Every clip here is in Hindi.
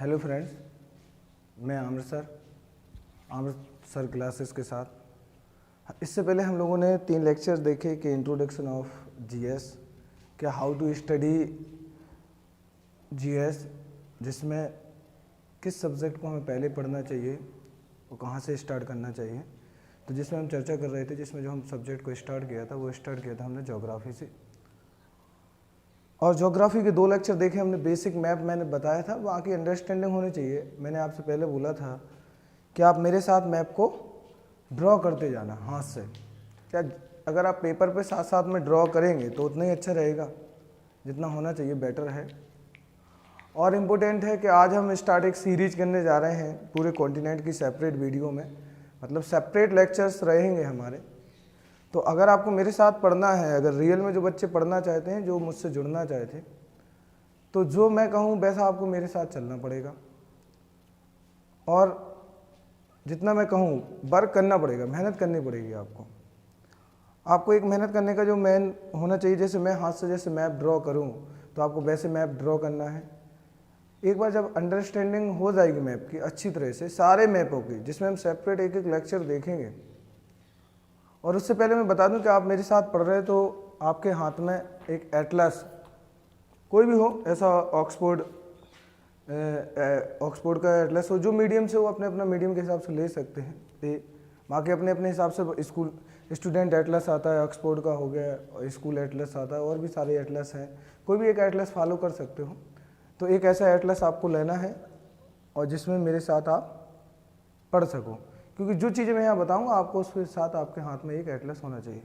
हेलो फ्रेंड्स, मैं आमिर सर क्लासेस के साथ। इससे पहले हम लोगों ने 3 लेक्चर्स देखे कि इंट्रोडक्शन ऑफ जीएस, क्या हाउ टू स्टडी जीएस, जिसमें किस सब्जेक्ट को हमें पहले पढ़ना चाहिए और कहाँ से स्टार्ट करना चाहिए। तो जिसमें हम चर्चा कर रहे थे, जिसमें जो हम सब्जेक्ट को स्टार्ट किया था वो स्टार्ट किया था हमने ज्योग्राफी से। और ज्योग्राफी के 2 लेक्चर देखे हमने। बेसिक मैप मैंने बताया था, वहाँ की अंडरस्टैंडिंग होनी चाहिए। मैंने आपसे पहले बोला था कि आप मेरे साथ मैप को ड्रॉ करते जाना हाथ से। क्या अगर आप पेपर पे साथ साथ में ड्रॉ करेंगे तो उतना ही अच्छा रहेगा, जितना होना चाहिए बेटर है। और इम्पोर्टेंट है कि आज हम स्टार्ट एक सीरीज करने जा रहे हैं पूरे कॉन्टिनेंट की सेपरेट वीडियो में, मतलब सेपरेट लेक्चर्स रहेंगे हमारे। तो अगर आपको मेरे साथ पढ़ना है, अगर रियल में जो बच्चे पढ़ना चाहते हैं, जो मुझसे जुड़ना चाहते हैं, तो जो मैं कहूँ वैसा आपको मेरे साथ चलना पड़ेगा और जितना मैं कहूँ वर्क करना पड़ेगा, मेहनत करनी पड़ेगी आपको एक मेहनत करने का जो मेन होना चाहिए। जैसे मैं हाथ से जैसे मैप ड्रॉ करूँ तो आपको वैसे मैप ड्रॉ करना है। एक बार जब अंडरस्टैंडिंग हो जाएगी मैप की अच्छी तरह से, सारे मैपों की, जिसमें हम सेपरेट एक एक लेक्चर देखेंगे। और उससे पहले मैं बता दूं कि आप मेरे साथ पढ़ रहे हैं तो आपके हाथ में एक एटलस कोई भी हो, ऐसा ऑक्सफोर्ड का एटलस हो, जो मीडियम से हो, अपने अपना मीडियम के हिसाब से ले सकते हैं। वहाँ के अपने अपने हिसाब से स्कूल स्टूडेंट एटलस आता है, ऑक्सफोर्ड का हो गया, स्कूल एटलस आता है, और भी सारे एटलस हैं। कोई भी एक एटलस फॉलो कर सकते हो। तो एक ऐसा एटलस आपको लेना है और जिसमें मेरे साथ आप पढ़ सको, क्योंकि जो चीज़ें मैं यहाँ बताऊँगा आपको उसके साथ आपके हाथ में एक एटलस होना चाहिए।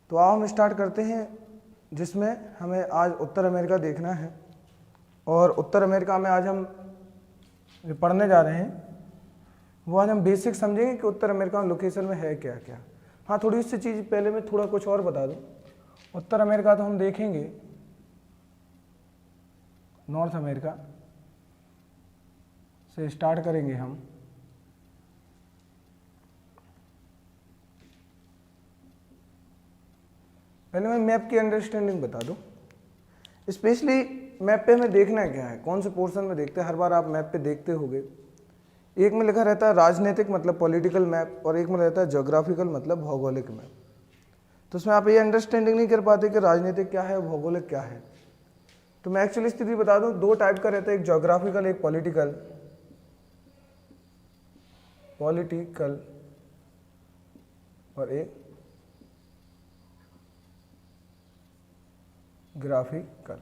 तो आओ हम स्टार्ट करते हैं, जिसमें हमें आज उत्तर अमेरिका देखना है। और उत्तर अमेरिका में आज हम जो पढ़ने जा रहे हैं वो आज हम बेसिक समझेंगे कि उत्तर अमेरिका में लोकेशन में है क्या क्या। हाँ, थोड़ी सी चीज़ पहले मैं थोड़ा कुछ और बता दूँ। उत्तर अमेरिका तो हम देखेंगे नॉर्थ अमेरिका से स्टार्ट करेंगे हम। पहले मैं मैप की अंडरस्टैंडिंग बता दूं। स्पेशली मैप पे हमें देखना है क्या है, कौन से पोर्शन में देखते हैं। हर बार आप मैप पे देखते होंगे, एक में लिखा रहता है राजनीतिक मतलब पॉलिटिकल मैप, और एक में रहता है ज्योग्राफिकल मतलब भौगोलिक मैप। तो उसमें आप ये अंडरस्टैंडिंग नहीं कर पाते कि राजनीतिक क्या है, भौगोलिक क्या है। तो मैं एक्चुअली स्थिति बता दूं, 2 टाइप का रहता है, एक ज्योग्राफिकल, एक पॉलिटिकल और एक ग्राफिकल।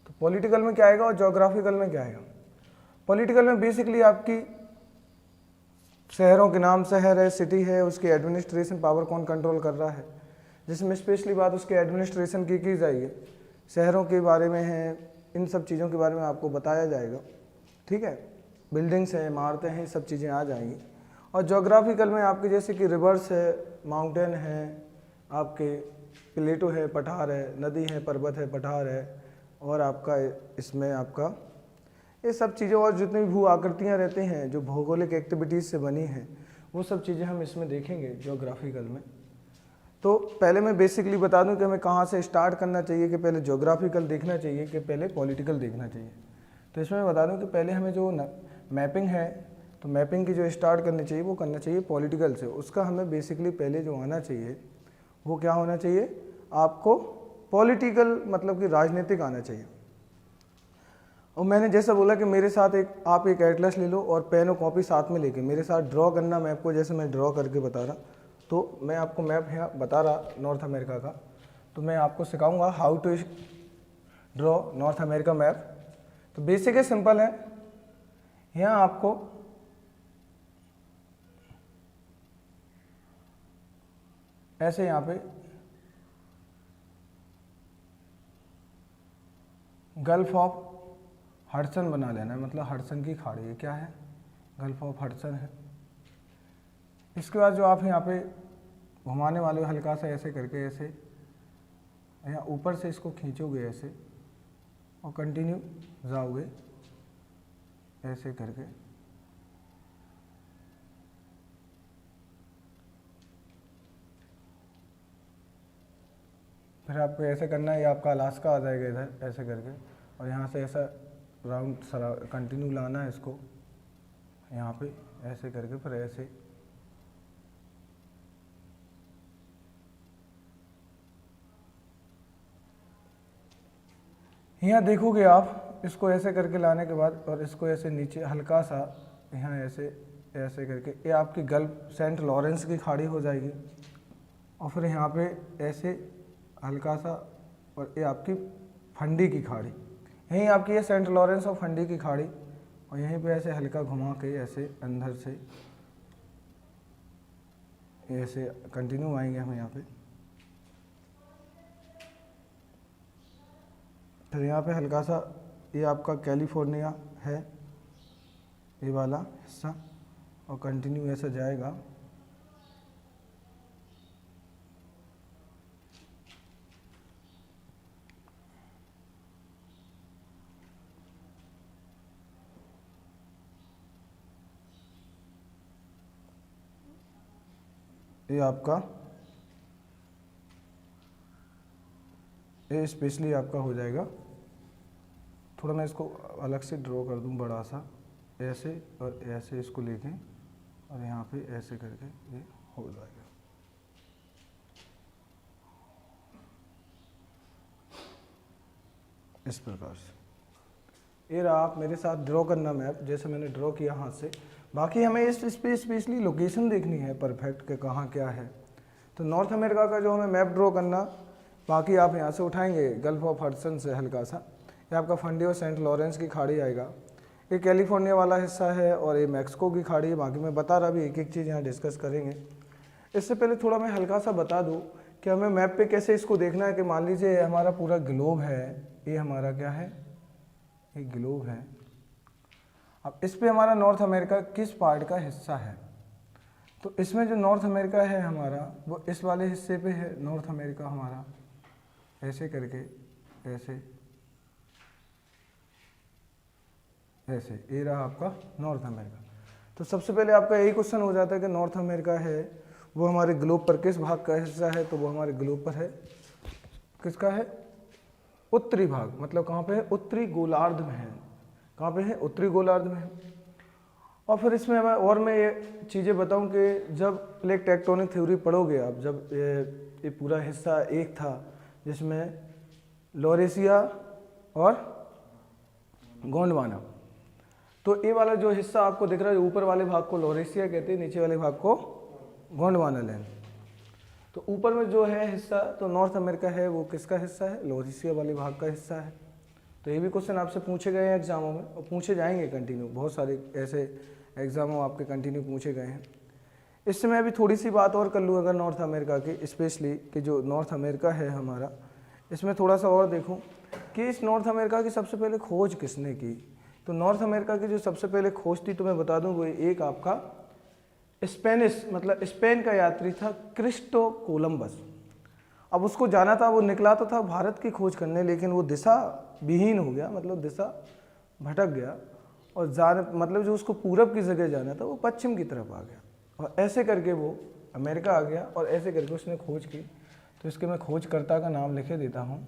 तो पॉलिटिकल में क्या आएगा और ज्योग्राफिकल में क्या आएगा। पॉलिटिकल में बेसिकली आपकी शहरों के नाम, शहर है, सिटी है, उसकी एडमिनिस्ट्रेशन पावर कौन कंट्रोल कर रहा है, जिसमें स्पेशली बात उसके एडमिनिस्ट्रेशन की जाएगी। शहरों के बारे में है, इन सब चीज़ों के बारे में आपको बताया जाएगा। ठीक है, बिल्डिंग्स हैं, इमारतें हैं, सब चीज़ें आ जाएंगी। और ज्योग्राफिकल में आपके जैसे कि रिवर्स है, माउंटेन है, आपके प्लेटो है, पठार है, नदी है, पर्वत है, पठार है, और आपका इसमें आपका ये सब चीज़ें और जितनी भी भू आकृतियाँ रहती हैं जो भौगोलिक एक्टिविटीज़ से बनी हैं, वो सब चीज़ें हम इसमें देखेंगे ज्योग्राफिकल में। तो पहले मैं बेसिकली बता दूं कि हमें कहाँ से स्टार्ट करना चाहिए, कि पहले ज्योग्राफिकल देखना चाहिए कि पहले पॉलिटिकल देखना चाहिए। तो इसमें मैं बता दूं कि पहले हमें जो मैपिंग है, तो मैपिंग की जो स्टार्ट करनी चाहिए वो करना चाहिए पॉलिटिकल से। उसका हमें बेसिकली पहले जो आना चाहिए वो क्या होना चाहिए, आपको पॉलिटिकल मतलब कि राजनीतिक आना चाहिए। और मैंने जैसा बोला कि मेरे साथ आप एक एटलस ले लो और पेन और कॉपी साथ में लेके मेरे साथ ड्रॉ करना मैप को, जैसे मैं ड्रॉ करके बता रहा। तो मैं आपको मैप यहाँ बता रहा नॉर्थ अमेरिका का, तो मैं आपको सिखाऊंगा how to draw North America map. तो बेसिक है, सिंपल है। यहाँ आपको ऐसे यहाँ पे गल्फ ऑफ हडसन बना लेना है, मतलब हडसन की खाड़ी है, क्या है, गल्फ ऑफ हडसन है। इसके बाद जो आप यहाँ पे घुमाने वाले हो हल्का सा ऐसे करके, ऐसे यहाँ ऊपर से इसको खींचोगे ऐसे और कंटिन्यू जाओगे ऐसे करके। फिर आपको ऐसे करना है, ये आपका अलास्का आ जाएगा इधर ऐसे करके, और यहाँ से ऐसा राउंड कंटिन्यू लाना है इसको यहाँ पे ऐसे करके, फिर ऐसे यहाँ देखोगे आप, इसको ऐसे करके लाने के बाद और इसको ऐसे नीचे हल्का सा यहाँ ऐसे ऐसे करके, ये आपकी गल्फ सेंट लॉरेंस की खाड़ी हो जाएगी। और फिर यहाँ पे ऐसे हल्का सा, और ये आपकी फंडी की खाड़ी, यहीं आपकी ये सेंट लॉरेंस और फंडी की खाड़ी, और यहीं पे ऐसे हल्का घुमा के ऐसे अंदर से ऐसे कंटिन्यू आएंगे हम यहाँ पे। फिर यहाँ पे हल्का सा ये आपका कैलिफोर्निया है, ये वाला हिस्सा, और कंटिन्यू ऐसा जाएगा। ये आपका ये स्पेशली आपका हो जाएगा। थोड़ा मैं इसको अलग से ड्रॉ कर दूं बड़ा सा, ऐसे और ऐसे इसको लेके और यहाँ पे ऐसे करके ये हो जाएगा। इस प्रकार से ये रहा, आप मेरे साथ ड्रॉ करना मैप जैसे मैंने ड्रॉ किया हाथ से। बाकी हमें इस पे स्पेशली लोकेशन देखनी है परफेक्ट के कहाँ क्या है। तो नॉर्थ अमेरिका का जो हमें मैप ड्रॉ करना, बाकी आप यहाँ से उठाएंगे गल्फ ऑफ हडसन से हल्का सा, ये आपका फंडी और सेंट लॉरेंस की खाड़ी आएगा। ये कैलिफोर्निया वाला हिस्सा है और ये मैक्सिको की खाड़ी है। बाकी मैं बता रहा, भी एक एक चीज़ यहाँ डिस्कस करेंगे। इससे पहले थोड़ा मैं हल्का सा बता दूँ कि हमें मैप पे कैसे इसको देखना है। कि मान लीजिए हमारा पूरा ग्लोब है, ये हमारा क्या है, ये ग्लोब है। अब इस पे हमारा नॉर्थ अमेरिका किस पार्ट का हिस्सा है, तो इसमें जो नॉर्थ अमेरिका है हमारा, वो इस वाले हिस्से पे है नॉर्थ अमेरिका हमारा। ऐसे करके ऐसे ऐसे, ये रहा आपका नॉर्थ अमेरिका। तो सबसे पहले आपका यही क्वेश्चन हो जाता है कि नॉर्थ अमेरिका है वो हमारे ग्लोब पर किस भाग का हिस्सा है, तो वो हमारे ग्लोब पर है, किसका है, उत्तरी भाग। मतलब कहाँ पे है, उत्तरी गोलार्ध में है। कहाँ पे है, उत्तरी गोलार्ध में है। और फिर इसमें मैं ये चीज़ें बताऊं कि जब प्लेट टेक्टोनिक थ्योरी पढ़ोगे आप, जब ये पूरा हिस्सा एक था जिसमें लॉरेशिया और गोंडवाना, तो ये वाला जो हिस्सा आपको दिख रहा है, ऊपर वाले भाग को लॉरेशिया कहते हैं, नीचे वाले भाग को गोंडवाना लैंड। तो ऊपर में जो है हिस्सा, तो नॉर्थ अमेरिका है, वो किसका हिस्सा है, लॉरेशिया वाले भाग का हिस्सा है। तो ये भी क्वेश्चन आपसे पूछे गए हैं एग्जामों में, और पूछे जाएंगे कंटिन्यू, बहुत सारे ऐसे एग्जामों आपके कंटिन्यू पूछे गए हैं। इससे मैं अभी थोड़ी सी बात और कर लूँ अगर नॉर्थ अमेरिका की, स्पेशली कि जो नॉर्थ अमेरिका है हमारा, इसमें थोड़ा सा और देखूँ कि इस नॉर्थ अमेरिका की सबसे पहले खोज किसने की। तो नॉर्थ अमेरिका की जो सबसे पहले खोज थी, तो मैं बता दूँ, वो एक आपका स्पेनिश, मतलब स्पेन का यात्री था क्रिस्टो कोलंबस। अब उसको जाना था, वो निकला तो था भारत की खोज करने, लेकिन वो दिशा विहीन हो गया, मतलब दिशा भटक गया, और मतलब जो उसको पूरब की जगह जाना था वो पश्चिम की तरफ आ गया, और ऐसे करके वो अमेरिका आ गया, और ऐसे करके उसने खोज की। तो इसके मैं खोजकर्ता का नाम लिखे देता हूँ।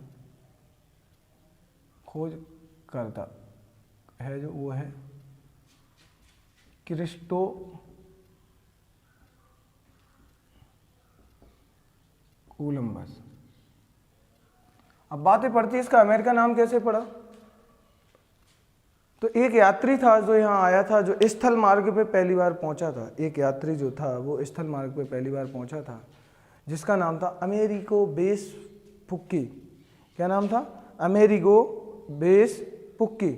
खोजकर्ता है जो, वो है क्रिस्टो कोलंबस। अब बातें पड़ती है इसका अमेरिका नाम कैसे पड़ा। तो एक यात्री था जो यहाँ आया था, जो स्थल मार्ग पे पहली बार पहुंचा था। एक यात्री जो था वो स्थल मार्ग पे पहली बार पहुंचा था, जिसका नाम था अमेरिगो वेस्पुक्की। क्या नाम था, अमेरिगो वेस्पुक्की।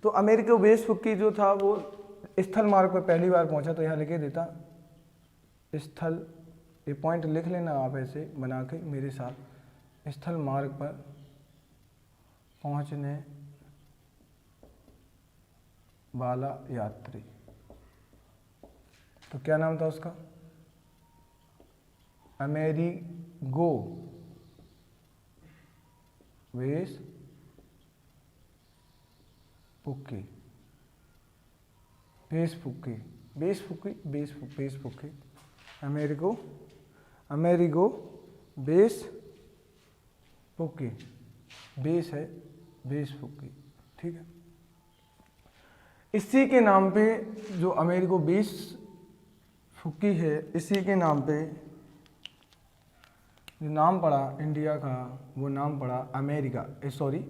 तो अमेरिगो वेस्पुक्की जो था वो स्थल मार्ग पे पहली बार पहुंचा। तो यहाँ लिखे देता स्थल, ये पॉइंट लिख लेना आप ऐसे बना के मेरे साथ, स्थल मार्ग पर पहुंचने वाला यात्री। तो क्या नाम था उसका, अमेरिगो वेस्पुक्की। अमेरिगो वेस्पुक्की, बेस है वेस्पुक्की, ठीक है। इसी के नाम पे जो अमेरिको वेसपुकी है, इसी के नाम पे जो नाम पड़ा इंडिया का, वो नाम पड़ा अमेरिका। सॉरी,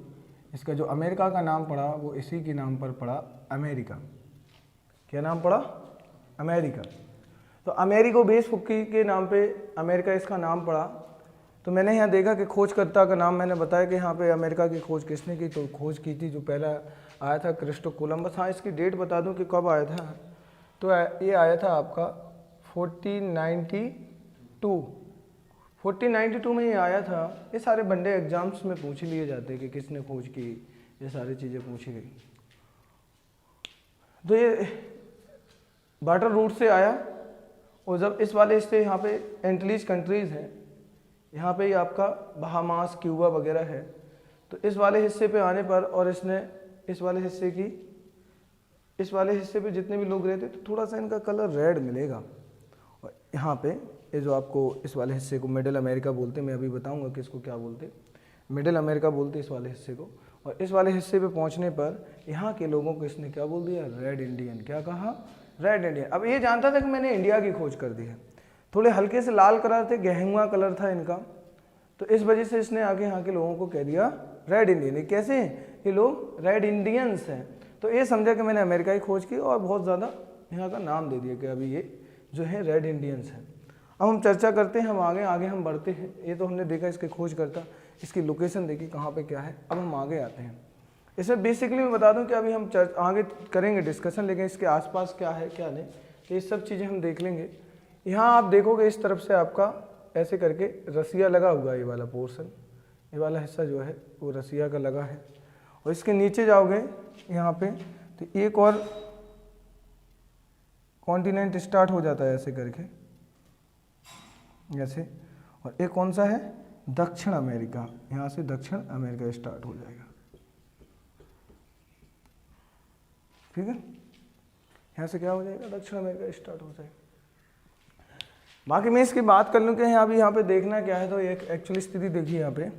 इसका जो अमेरिका का नाम पड़ा वो इसी के नाम पर पड़ा, अमेरिका। क्या नाम पड़ा? अमेरिका। तो अमेरिको वेसपुकी के नाम पे अमेरिका इसका नाम पड़ा। तो मैंने यहाँ देखा कि खोजकर्ता का नाम मैंने बताया कि यहाँ पे अमेरिका की खोज किसने की, तो खोज की थी जो पहला आया था क्रिस्टो कोलंबस। हाँ, इसकी डेट बता दूँ कि कब आया था। तो ये आया था आपका 1492 में ये आया था। ये सारे बंडे एग्जाम्स में पूछ लिए जाते हैं कि किसने खोज की, ये सारी चीज़ें पूछी गई। तो ये वाटर रूट से आया, और जब इस वाले हिस्से यहाँ पे एंटीलीज कंट्रीज़ हैं, यहाँ पे ही आपका बहामास, क्यूबा वगैरह है। तो इस वाले हिस्से पे आने पर, और इसने इस वाले हिस्से पे जितने भी लोग रहते तो थोड़ा सा इनका कलर रेड मिलेगा। और यहाँ पे ये जो आपको इस वाले हिस्से को मिडिल अमेरिका बोलते हैं, मैं अभी बताऊंगा कि इसको क्या बोलते हैं, मिडिल अमेरिका बोलते हैं इस वाले हिस्से को। और इस वाले हिस्से पे पहुँचने पर यहाँ के लोगों को इसने क्या बोल दिया? Red Indian. क्या कहा? Red Indian. अब ये जानता था कि मैंने इंडिया की खोज कर दी है। थोड़े हल्के से लाल कलर थे, गेहुआ कलर था इनका, तो इस वजह से इसने आगे यहाँ के लोगों को कह दिया रेड इंडियन। ये कैसे हैं? ये लोग रेड इंडियंस हैं। तो ये समझा कि मैंने अमेरिका की खोज की और बहुत ज़्यादा यहाँ का नाम दे दिया कि अभी ये जो है रेड इंडियंस हैं। अब हम चर्चा करते हैं, हम आगे हम बढ़ते हैं। ये तो हमने देखा इसके खोज करता, इसकी लोकेशन देखी कहाँ पे क्या है। अब हम आगे आते हैं। इसमें बेसिकली मैं बता दूं कि अभी हम आगे करेंगे डिस्कशन, लेकिन इसके आसपास क्या है क्या नहीं, तो ये सब चीज़ें हम देख लेंगे। यहाँ आप देखोगे इस तरफ से आपका ऐसे करके रसिया लगा हुआ है, ये वाला पोर्शन, ये वाला हिस्सा जो है वो रसिया का लगा है। और इसके नीचे जाओगे यहाँ पे तो एक और कॉन्टिनेंट स्टार्ट हो जाता है ऐसे करके, ऐसे। और एक कौन सा है? दक्षिण अमेरिका। यहाँ से दक्षिण अमेरिका स्टार्ट हो जाएगा, ठीक है। यहाँ से क्या हो जाएगा? दक्षिण अमेरिका स्टार्ट हो जाएगा। बाकी मैं इसकी बात कर लूँ कि अभी यहाँ पे देखना क्या है, तो एक एक्चुअली स्थिति देखिए यहाँ पे।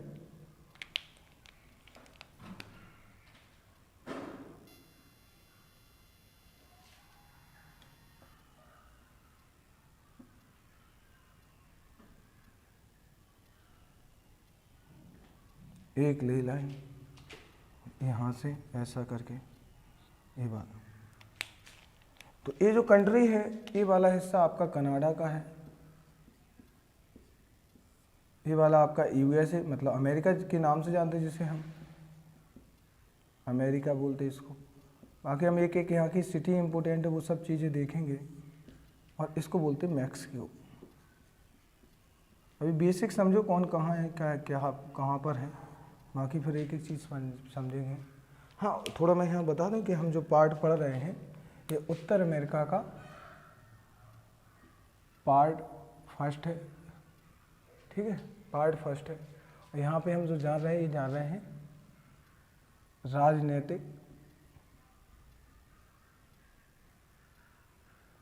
एक ले लाइन यहाँ से ऐसा करके ये वाला, तो ये जो कंट्री है ये वाला हिस्सा आपका कनाडा का है, ये वाला आपका यूएसए मतलब अमेरिका के नाम से जानते हैं, जिसे हम अमेरिका बोलते हैं इसको। बाकी हम एक एक यहाँ की सिटी इम्पोर्टेंट है वो सब चीज़ें देखेंगे। और इसको बोलते हैं मैक्सिको। अभी बेसिक समझो कौन कहाँ है, क्या क्या कहाँ पर है, बाकी फिर एक एक चीज़ समझेंगे। हाँ, थोड़ा मैं यहाँ बता दूँ कि हम जो पार्ट पढ़ रहे हैं ये उत्तर अमेरिका का पार्ट फर्स्ट है, ठीक है, पार्ट फर्स्ट है। और यहाँ पे हम जो जान रहे हैं ये जान रहे हैं राजनीतिक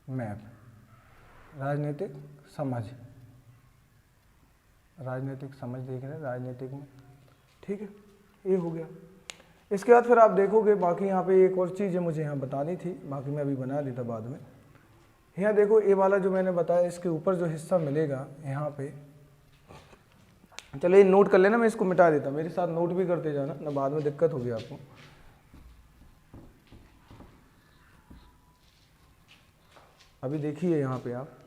मैप, राजनीतिक समझ, राजनीतिक समझ देख रहे हैं राजनीतिक में, ठीक है, ये हो गया। इसके बाद फिर आप देखोगे बाकी यहाँ पे एक और चीज़ है मुझे यहाँ बतानी थी, बाकी मैं अभी बना देता बाद में। यहाँ देखो ये वाला जो मैंने बताया इसके ऊपर जो हिस्सा मिलेगा यहाँ पे, चलो ये नोट कर लेना, मैं इसको मिटा देता, मेरे साथ नोट भी करते जाना ना, बाद में दिक्कत होगी आपको। अभी देखिए यहाँ पे आप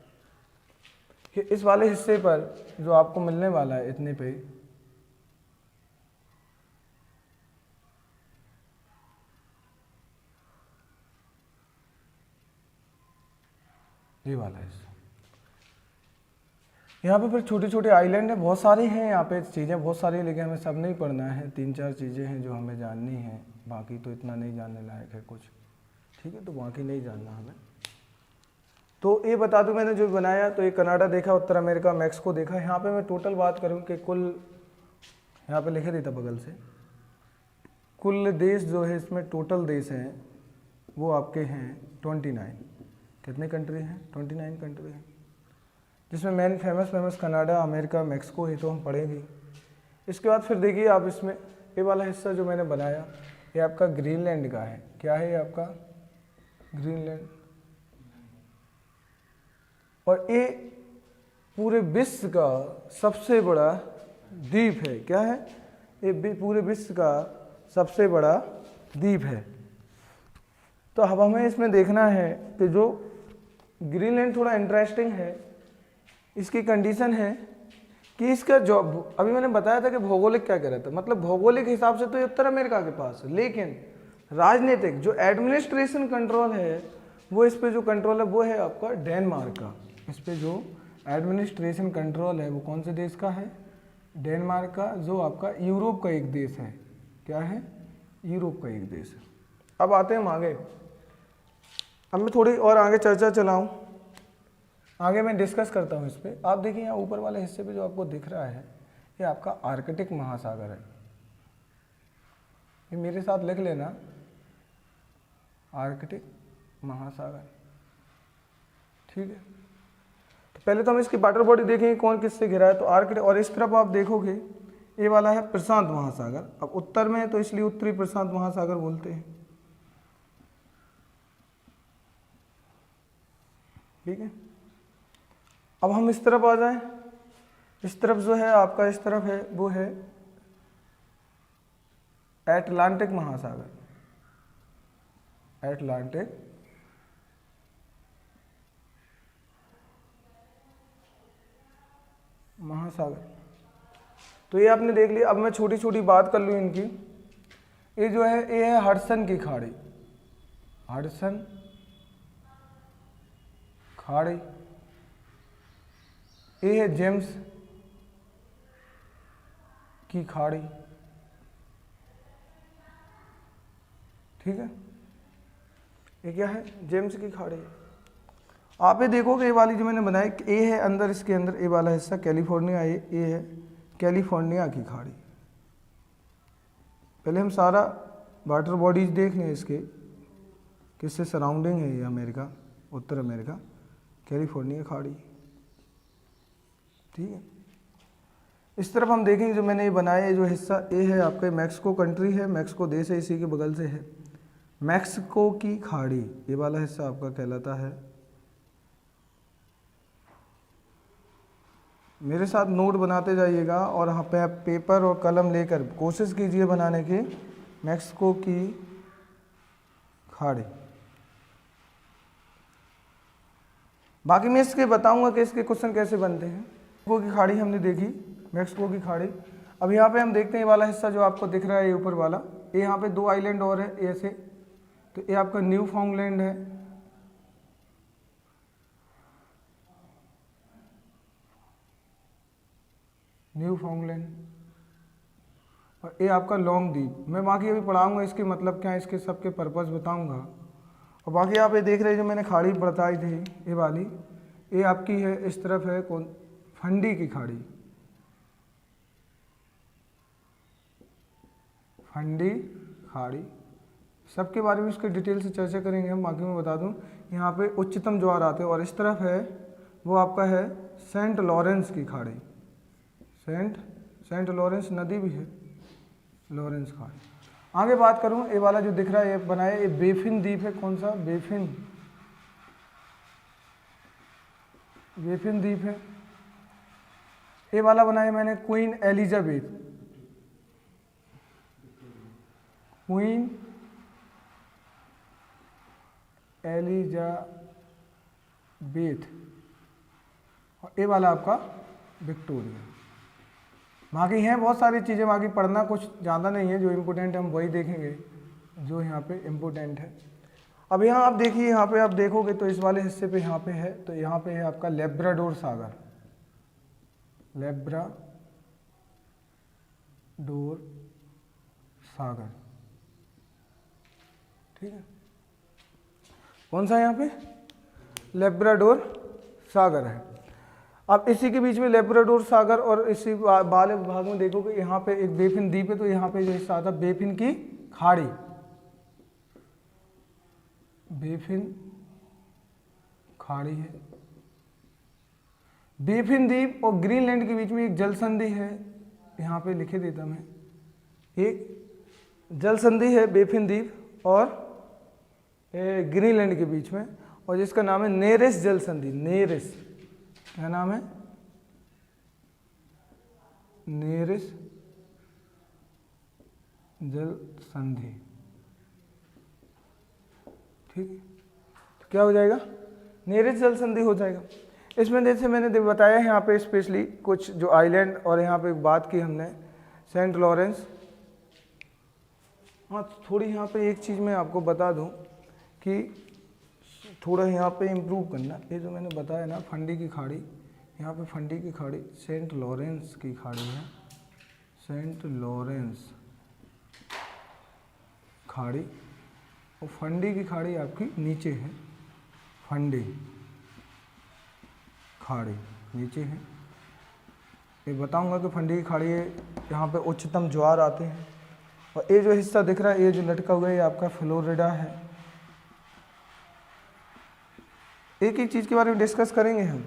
कि इस वाले हिस्से पर जो आपको मिलने वाला है इतने पे, ये वाला हिस्सा, यहाँ पे फिर छोटे छोटे आइलैंड है, बहुत सारे हैं यहाँ पे, चीज़ें बहुत सारी, लेकिन हमें सब नहीं पढ़ना है, 3-4 चीज़ें हैं जो हमें जाननी है, बाकी तो इतना नहीं जानने लायक है कुछ, ठीक है, तो बाकी नहीं जानना हमें। तो ये बता दूं मैंने जो बनाया, तो ये कनाडा देखा, उत्तर अमेरिका, मैक्सिको देखा। यहाँ पे मैं टोटल बात करूँ कि कुल, यहाँ पे लिखे देता बगल से, कुल देश जो है इसमें टोटल देश हैं वो आपके हैं 29। कितने कंट्री हैं? 29 कंट्री हैं, जिसमें मेन फेमस कनाडा, अमेरिका, मैक्सिको ही तो हम पढ़ेंगे। इसके बाद फिर देखिए आप इसमें ये वाला हिस्सा जो मैंने बनाया ये आपका ग्रीनलैंड का है। क्या है ये आपका? ग्रीनलैंड, और ये पूरे विश्व का सबसे बड़ा द्वीप है। क्या है? ये पूरे विश्व का सबसे बड़ा द्वीप है। तो अब हमें इसमें देखना है कि जो ग्रीनलैंड थोड़ा इंटरेस्टिंग है, इसकी कंडीशन है कि इसका जो अभी मैंने बताया था कि भौगोलिक क्या कह रहा था, मतलब भौगोलिक हिसाब से तो ये उत्तर अमेरिका के पास है, लेकिन राजनीतिक जो एडमिनिस्ट्रेशन कंट्रोल है वो इस पे जो कंट्रोल है वो है आपका डेनमार्क का। इस पे जो एडमिनिस्ट्रेशन कंट्रोल है वो कौन से देश का है? डेनमार्क का, जो आपका यूरोप का एक देश है। क्या है? यूरोप का एक देश है। अब आते हैं हम आगे। अब मैं थोड़ी और आगे चर्चा चलाऊं, आगे मैं डिस्कस करता हूं इस पे। आप देखिए यहाँ ऊपर वाले हिस्से पे जो आपको दिख रहा है ये आपका आर्कटिक महासागर है। ये मेरे साथ लिख लेना, आर्कटिक महासागर। ठीक है, तो पहले तो हम इसकी वाटर बॉडी देखेंगे कौन किससे घिरा है। तो आर्कटिक, और इस तरफ आप देखोगे ये वाला है प्रशांत महासागर। अब उत्तर में है तो इसलिए उत्तरी प्रशांत महासागर बोलते हैं। ठीक है, अब हम इस तरफ आ जाएं। इस तरफ जो है आपका, इस तरफ है वो है अटलांटिक महासागर। अटलांटिक महासागर, तो ये आपने देख लिया। अब मैं छोटी छोटी बात कर लूँ इनकी। ये जो है ये है हडसन की खाड़ी, हडसन खाड़ी। ये है जेम्स की खाड़ी। ठीक है, ये क्या है? जेम्स की खाड़ी। आप ये देखोगे ये वाली जो मैंने बनाई, ये है अंदर, इसके अंदर ये वाला हिस्सा कैलिफोर्निया, ये है कैलिफोर्निया की खाड़ी। पहले हम सारा वाटर बॉडीज देख लें इसके, किससे सराउंडिंग है ये अमेरिका, उत्तर अमेरिका, कैलिफोर्निया खाड़ी। ठीक है, इस तरफ हम देखेंगे जो मैंने ये बनाया, जो हिस्सा ये है आपका मैक्सिको कंट्री है, मैक्सिको देश है, इसी के बगल से है मैक्सिको की खाड़ी। ये वाला हिस्सा आपका कहलाता है, मेरे साथ नोट बनाते जाइएगा और यहाँ पे पेपर और कलम लेकर कोशिश कीजिए बनाने की, मैक्सिको की खाड़ी। बाकी मैं इसके बताऊंगा कि इसके क्वेश्चन कैसे बनते हैं। मैक्सिको की खाड़ी हमने देखी, मैक्सिको की खाड़ी। अब यहाँ पे हम देखते हैं ये वाला हिस्सा जो आपको दिख रहा है, ये ऊपर वाला, ये यहाँ पे दो आइलैंड और है ऐसे। तो ये आपका न्यू फाउंडलैंड है, न्यू फाउंडलैंड, और ये आपका लॉन्ग द्वीप। मैं बाकी अभी पढ़ाऊंगा इसके मतलब क्या है, इसके सबके पर्पस बताऊंगा। और बाकी आप ये देख रहे हैं जो मैंने खाड़ी बताई थी ये वाली, ये आपकी है, इस तरफ है कौन? फंडी की खाड़ी, फंडी खाड़ी। सबके बारे में इसके डिटेल से चर्चा करेंगे हम। बाकी मैं बता दूं यहाँ पे उच्चतम ज्वार आते हैं, और इस तरफ है वो आपका है सेंट लॉरेंस की खाड़ी, सेंट लॉरेंस नदी भी है, लॉरेंस खाड़ी। आगे बात करूं, ये वाला जो दिख रहा है ये बनाया, ये बेफिन द्वीप है। कौन सा? बेफिन, बेफिन द्वीप है। ये वाला बनाया मैंने क्वीन एलिजाबेथ, क्वीन एलिजाबेथ, और ये वाला आपका विक्टोरिया। बाकी हैं बहुत सारी चीज़ें, बाकी पढ़ना कुछ ज़्यादा नहीं है, जो इम्पोर्टेंट है हम वही देखेंगे जो यहाँ पे इम्पोर्टेंट है। अब यहाँ आप देखिए, यहाँ पे आप देखोगे तो इस वाले हिस्से पे यहाँ पे है, तो यहाँ पे है आपका लेब्राडोर सागर, लेब्राडोर सागर। ठीक है, कौन सा? यहाँ पे लेब्राडोर सागर है। अब इसी के बीच में लेब्राडोर सागर और इसी वाले भाग में देखोगे यहाँ पे एक बेफिन द्वीप है, तो यहाँ पे जो हिस्सा आता है बेफिन की खाड़ी, बेफिन खाड़ी है। बेफिन द्वीप और ग्रीनलैंड के बीच में एक जल संधि है, यहाँ पे लिखे देता मैं, एक जल संधि है बेफिन द्वीप और ग्रीनलैंड के बीच में, और जिसका नाम है नेरेस जल संधि। नेरेस, क्या नाम है? नेरेस जल संधि। ठीक है, तो क्या हो जाएगा? नेरेस जल संधि हो जाएगा। इसमें जैसे मैंने बताया यहाँ पे स्पेशली कुछ जो आइलैंड, और यहाँ पे बात की हमने सेंट लॉरेंस। हाँ, थोड़ी यहाँ पे एक चीज़ मैं आपको बता दूँ कि थोड़ा यहाँ पे इम्प्रूव करना। ये जो मैंने बताया ना फंडी की खाड़ी, यहाँ पे फंडी की खाड़ी सेंट लॉरेंस की खाड़ी है, सेंट लॉरेंस खाड़ी, और फंडी की खाड़ी आपकी नीचे है, फंडी खाड़ी नीचे है। ये बताऊंगा कि फंडी की खाड़ी है, यहाँ पे उच्चतम ज्वार आते हैं। और ये जो हिस्सा दिख रहा है, ये जो लटका हुआ है, ये आपका फ्लोरिडा है। एक एक चीज़ के बारे में डिस्कस करेंगे हम,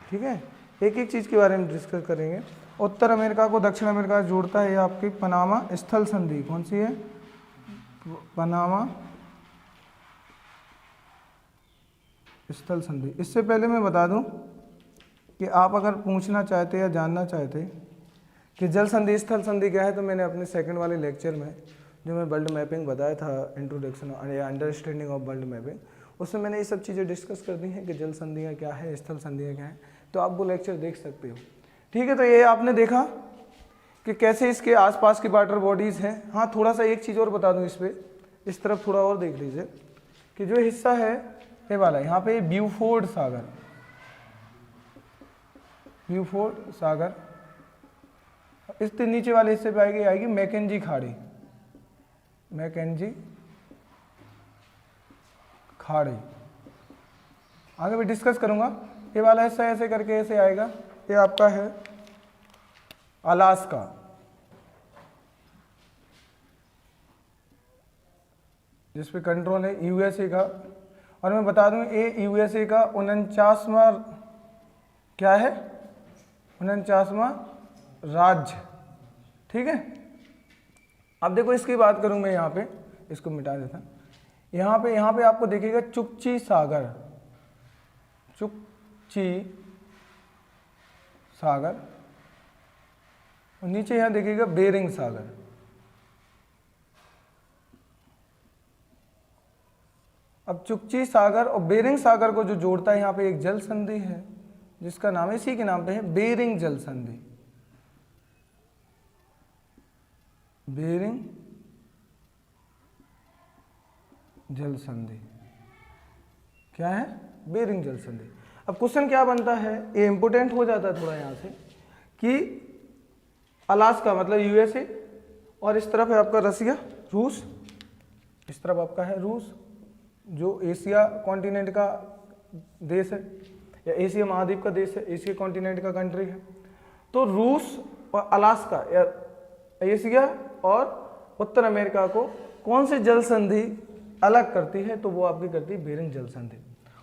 ठीक है, एक एक चीज़ के बारे में डिस्कस करेंगे। उत्तर अमेरिका को दक्षिण अमेरिका से जोड़ता है ये आपकी पनामा स्थल संधि। कौन सी है? पनामा स्थल संधि। इससे पहले मैं बता दूं कि आप अगर पूछना चाहते या जानना चाहते कि जल संधि स्थल संधि क्या है, तो मैंने अपने सेकंड वाले लेक्चर में जो मैं वर्ल्ड मैपिंग बताया था, इंट्रोडक्शन या अंडरस्टैंडिंग ऑफ वर्ल्ड मैपिंग, उसमें मैंने ये सब चीज़ें डिस्कस कर दी हैं कि जल संधियाँ क्या है, स्थल संधियाँ क्या है। तो आप वो लेक्चर देख सकते हो। ठीक है, तो ये आपने देखा कि कैसे इसके आसपास की वाटर बॉडीज़ हैं। हाँ, थोड़ा सा एक चीज़ और बता दूँ इस पर, इस तरफ थोड़ा और देख लीजिए कि जो हिस्सा है ये वाला, यहाँ पे ब्यूफोर्ड सागर, ब्यूफोर्ड सागर, इसके नीचे वाले हिस्से पे आएगी मैकेंजी खाड़ी, मैकेंजी खाड़ी। आगे मैं डिस्कस करूंगा। ये वाला हिस्सा ऐसे करके ऐसे आएगा, ये आपका है अलास्का, जिस पे कंट्रोल है यूएसए का। और मैं बता दूं ये यूएसए का 49वां क्या है, 49वां राज्य। ठीक है, अब देखो इसकी बात करूं मैं, यहाँ पे इसको मिटा देता। यहाँ पे आपको देखिएगा चुकची सागर, चुकची सागर, और नीचे यहाँ देखिएगा बेरिंग सागर। अब चुकची सागर और बेरिंग सागर को जो जोड़ता है यहाँ पे एक जल संधि है, जिसका नाम इसी के नाम पे है बेरिंग जल संधि। बेरिंग जल संधि क्या है? बेरिंग जल संधि। अब क्वेश्चन क्या बनता है, ये इंपोर्टेंट हो जाता है थोड़ा यहाँ से, कि अलास्का मतलब यूएसए, और इस तरफ है आपका रसिया, रूस, इस तरफ आपका है रूस, जो एशिया कॉन्टिनेंट का देश है या एशिया महाद्वीप का देश है, एशिया कॉन्टिनेंट का कंट्री है। तो रूस और अलास्का या एशिया और उत्तर अमेरिका को कौन सी जल संधि अलग करती है? तो वो आपकी करती है बेरिंग जल संधि।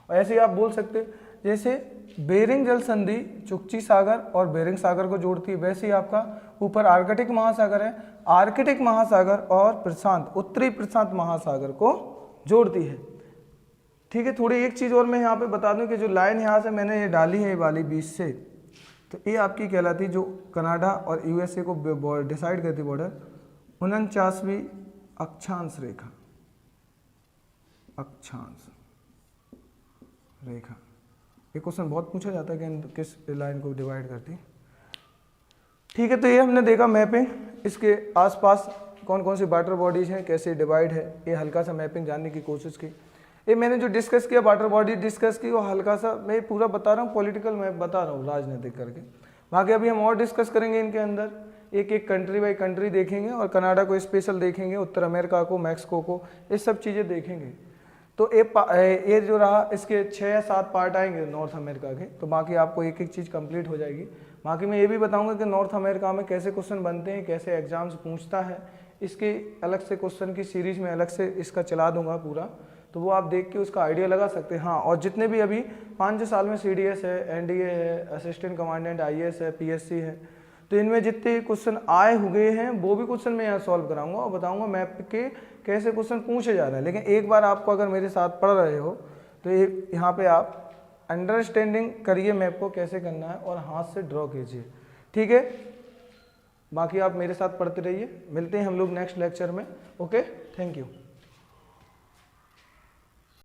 और ऐसे ही आप बोल सकते हैं जैसे बेरिंग जल संधि चुकची सागर और बेरिंग सागर को जोड़ती है, वैसे ही आपका ऊपर आर्कटिक महासागर है, आर्कटिक महासागर और प्रशांत, उत्तरी प्रशांत महासागर को जोड़ती है। ठीक है, थोड़ी एक चीज़ और मैं यहाँ पे बता दूं कि जो लाइन यहाँ से मैंने ये डाली है, ये वाली बीच से, तो ये आपकी कहलाती, जो कनाडा और यूएसए को डिसाइड करती बॉर्डर, 49वीं अक्षांश रेखा, अक्षांश रेखा। ये क्वेश्चन बहुत पूछा जाता है कि किस लाइन को डिवाइड करती है। ठीक है, तो ये हमने देखा मैपिंग, इसके आसपास कौन कौन सी वाटर बॉडीज हैं, कैसे डिवाइड है, ये हल्का सा मैपिंग जानने की कोशिश की। ये मैंने जो डिस्कस किया वाटर बॉडी डिस्कस की, वो हल्का सा मैं पूरा बता रहा हूँ, पॉलिटिकल मैप बता रहा हूँ राजनीतिक करके। बाकी अभी हम और डिस्कस करेंगे इनके अंदर, एक एक कंट्री बाई कंट्री देखेंगे, और कनाडा को स्पेशल देखेंगे, उत्तर अमेरिका को, मैक्सिको को, ये सब चीज़ें देखेंगे। तो ये जो रहा, इसके 6 या 7 पार्ट आएंगे नॉर्थ अमेरिका के, तो बाकी आपको एक एक चीज़ कंप्लीट हो जाएगी। बाकी मैं ये भी बताऊंगा कि नॉर्थ अमेरिका में कैसे क्वेश्चन बनते हैं, कैसे एग्जाम्स पूछता है, इसके अलग से क्वेश्चन की सीरीज में अलग से इसका चला दूंगा पूरा, तो वो आप देख के उसका आइडिया लगा सकते हैं। हाँ, और जितने भी अभी 5 साल में CDS है, NDA है, असिस्टेंट कमांडेंट IAS है, PSC है, तो इनमें जितने क्वेश्चन आए हुए हैं वो भी क्वेश्चन मैं यहाँ सॉल्व कराऊंगा और बताऊंगा मैप के कैसे क्वेश्चन पूछे जा रहे हैं। लेकिन एक बार आपको अगर मेरे साथ पढ़ रहे हो तो यहाँ पे आप अंडरस्टैंडिंग करिए मैप को कैसे करना है और हाथ से ड्रॉ कीजिए, ठीक है। बाकी आप मेरे साथ पढ़ते रहिए, मिलते हैं हम लोग नेक्स्ट लेक्चर में। Okay, thank you.